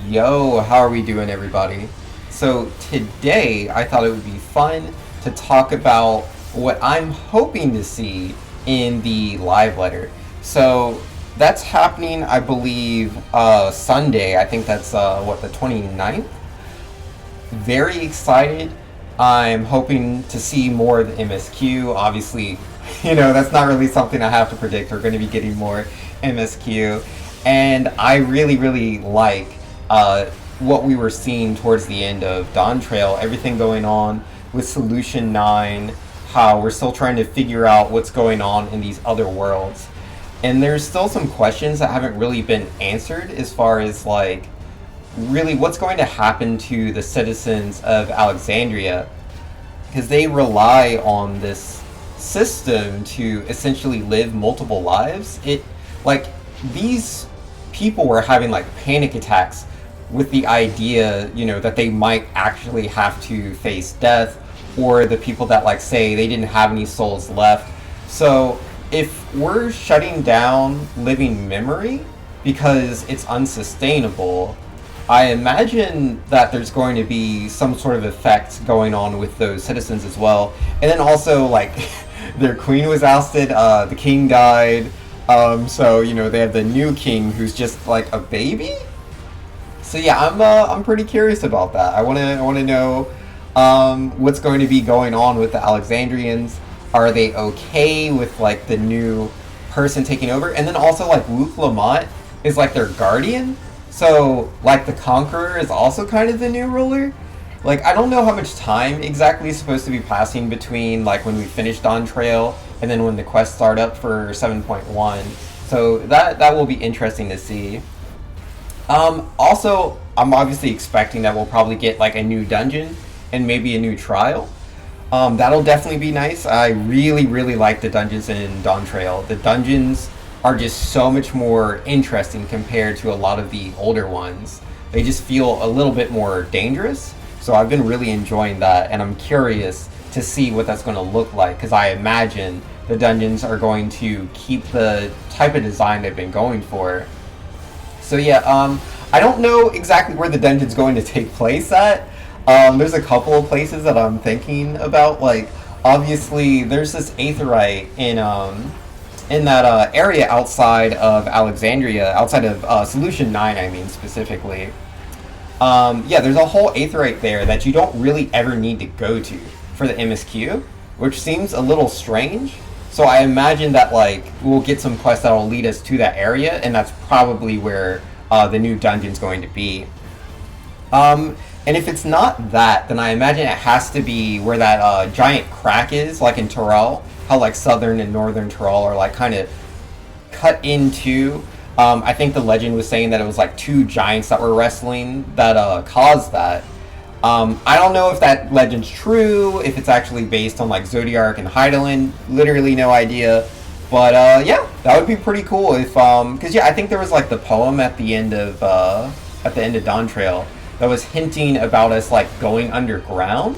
Yo, how are we doing, everybody? So, today I thought it would be fun to talk about what I'm hoping to see in the live letter. So, that's happening, I believe, Sunday. I think that's, the 29th? Very excited. I'm hoping to see more of the MSQ. Obviously, that's not really something I have to predict. We're going to be getting more MSQ. And I really, really like what we were seeing towards the end of Dawntrail. Everything going on with Solution 9, how we're still trying to figure out what's going on in these other worlds. And there's still some questions that haven't really been answered as far as, like, really what's going to happen to the citizens of Alexandria, because they rely on this system to essentially live multiple lives. Like, these people were having like panic attacks with the idea, that they might actually have to face death, or the people that like say they didn't have any souls left. So if we're shutting down living memory because it's unsustainable, I imagine that there's going to be some sort of effect going on with those citizens as well. And then also, like, their queen was ousted, the king died, so, they have the new king who's just like a baby? So yeah, I'm pretty curious about that. I wanna know, what's going to be going on with the Alexandrians. Are they okay with, like, the new person taking over? And then also, like, Luke Lamont is like their guardian. So, like, the Conqueror is also kind of the new ruler. Like, I don't know how much time exactly is supposed to be passing between, like, when we finish Dawntrail and then when the quests start up for 7.1. So that will be interesting to see. Also, I'm obviously expecting that we'll probably get, like, a new dungeon and maybe a new trial. That'll definitely be nice. I really, really like the dungeons in Dawntrail. The dungeons are just so much more interesting compared to a lot of the older ones. They just feel a little bit more dangerous. So I've been really enjoying that, and I'm curious to see what that's going to look like, because I imagine the dungeons are going to keep the type of design they've been going for. So yeah, I don't know exactly where the dungeon's going to take place at. There's a couple of places that I'm thinking about. Like, obviously, there's this aetheryte in that area outside of Alexandria, outside of Solution 9, I mean, specifically. Yeah, there's a whole aetheryte there that you don't really ever need to go to for the MSQ, which seems a little strange. So I imagine that, like, we'll get some quests that will lead us to that area, and that's probably where the new dungeon's going to be. And if it's not that, then I imagine it has to be where that giant crack is, like in Tyrell. How, like, southern and northern Tyrell are, like, kind of cut into. I think the legend was saying that it was like two giants that were wrestling that caused that. I don't know if that legend's true, if it's actually based on, like, Zodiark and Heidelin. Literally no idea. But yeah, that would be pretty cool if because yeah, I think there was, like, the poem at the end of Dawntrail that was hinting about us, like, going underground.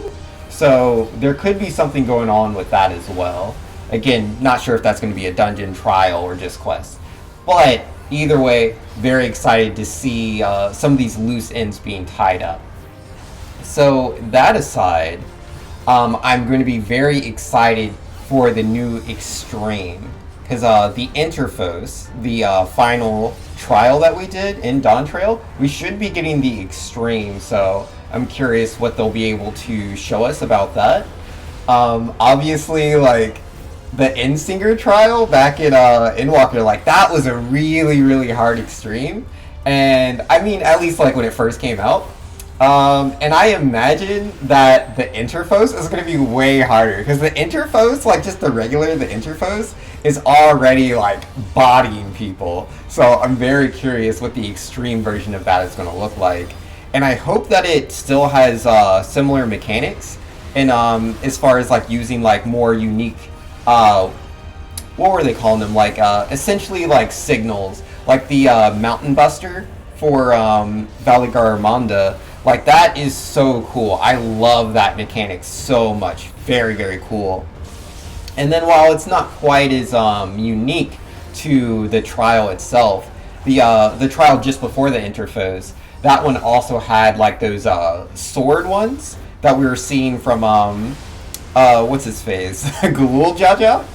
So there could be something going on with that as well. Again, not sure if that's going to be a dungeon trial or just quest. But either way, very excited to see some of these loose ends being tied up. So that aside, I'm going to be very excited for the new Extreme. Because the Interphos, the final trial that we did in Dawntrail, we should be getting the Extreme. So I'm curious what they'll be able to show us about that. Obviously, like, the Endsinger trial back in Endwalker, like, that was a really, really hard Extreme. And I mean, at least, like, when it first came out. And I imagine that the Interphos is going to be way harder, because the Interphos, like, just the Interphos is already, like, bodying people. So I'm very curious what the Extreme version of that is going to look like. And I hope that it still has similar mechanics, and as far as, like, using, like, more unique, what were they calling them? Like, essentially, like, signals, like the Mountain Buster for Valigarmonda. Like, that is so cool. I love that mechanic so much. Very, very cool. And then while it's not quite as unique to the trial itself, the trial just before the interphase, that one also had like those sword ones that we were seeing from what's his face, Galul Jaja.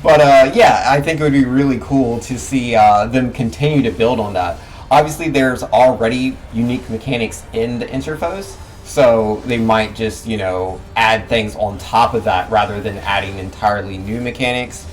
But yeah, I think it would be really cool to see them continue to build on that. Obviously, there's already unique mechanics in the interphase, so they might just, you know, add things on top of that rather than adding entirely new mechanics.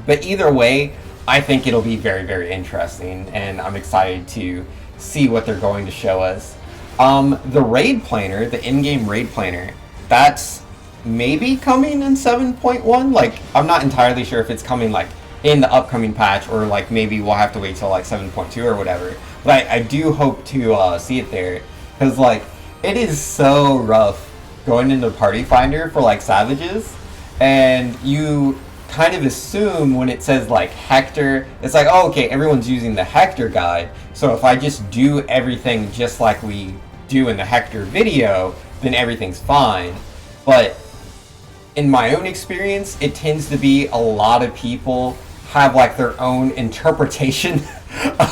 But either way, I think it'll be very, very interesting, and I'm excited to see what they're going to show us. The raid planner, the in-game raid planner, that's maybe coming in 7.1. Like, I'm not entirely sure if it's coming like in the upcoming patch, or like maybe we'll have to wait till like 7.2 or whatever. But I do hope to see it there, because like it is so rough going into Party Finder for like savages, and you kind of assume when it says like Hector, it's like, oh, okay, everyone's using the Hector guide, so if I just do everything just like we do in the Hector video, then everything's fine. But in my own experience, it tends to be a lot of people have like their own interpretation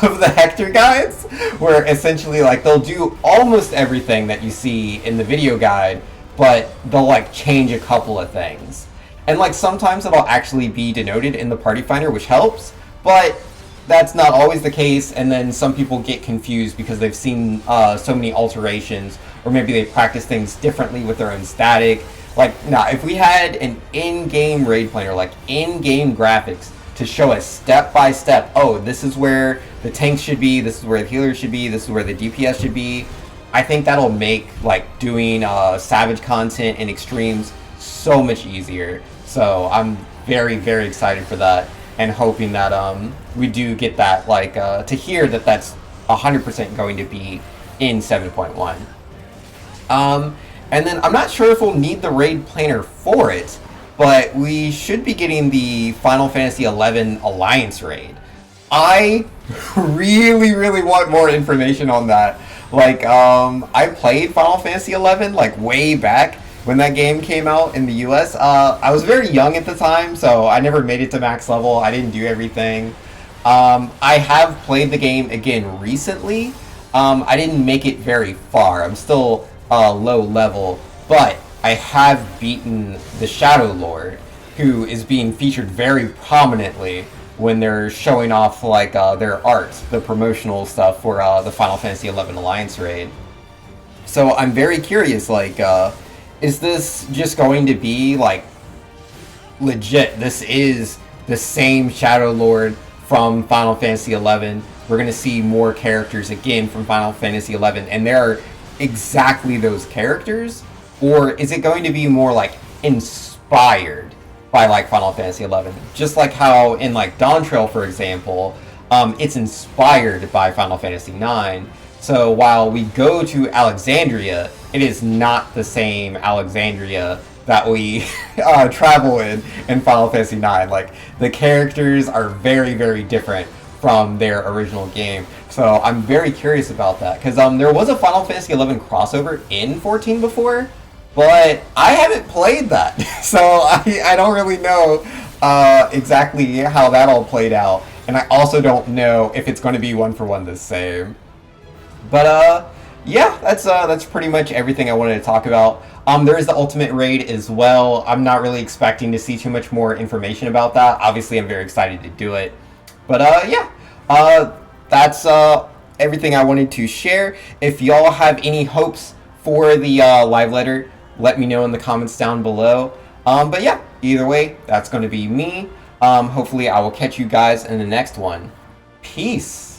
of the Hector guides, where essentially like they'll do almost everything that you see in the video guide, but they'll like change a couple of things. And like sometimes it'll actually be denoted in the Party Finder, which helps, but that's not always the case, and then some people get confused because they've seen so many alterations, or maybe they practice things differently with their own static. Like, nah, if we had an in-game raid planner, like in-game graphics, to show us step by step, oh, this is where the tanks should be, this is where the healers should be, this is where the DPS should be, I think that'll make like doing Savage content and extremes so much easier. So I'm very, very excited for that, and hoping that we do get that, like to hear that that's 100% going to be in 7.1. And then I'm not sure if we'll need the raid planner for it, but we should be getting the Final Fantasy XI Alliance raid. I really, really want more information on that. Like, I played Final Fantasy XI like way back when that game came out in the US. I was very young at the time, so I never made it to max level. I didn't do everything. I have played the game again recently. I didn't make it very far. I'm still low level, but I have beaten the Shadow Lord, who is being featured very prominently when they're showing off like their art, the promotional stuff for the Final Fantasy XI Alliance raid. So I'm very curious, like, is this just going to be like legit? This is the same Shadow Lord from Final Fantasy XI. We're going to see more characters again from Final Fantasy XI, and they're exactly those characters, or is it going to be more like inspired by like Final Fantasy XI, just like how in like Dawntrail, for example, it's inspired by Final Fantasy IX. So while we go to Alexandria, it is not the same Alexandria that we travel in Final Fantasy IX. Like, the characters are very, very different from their original game. So I'm very curious about that, because there was a Final Fantasy XI crossover in 14 before, but I haven't played that. So I don't really know exactly how that all played out, and I also don't know if it's going to be one-for-one the same. But yeah, that's pretty much everything I wanted to talk about. There is the Ultimate Raid as well. I'm not really expecting to see too much more information about that. Obviously, I'm very excited to do it. But yeah, that's everything I wanted to share. If y'all have any hopes for the live letter, let me know in the comments down below. But yeah, either way, that's going to be me. Hopefully I will catch you guys in the next one. Peace.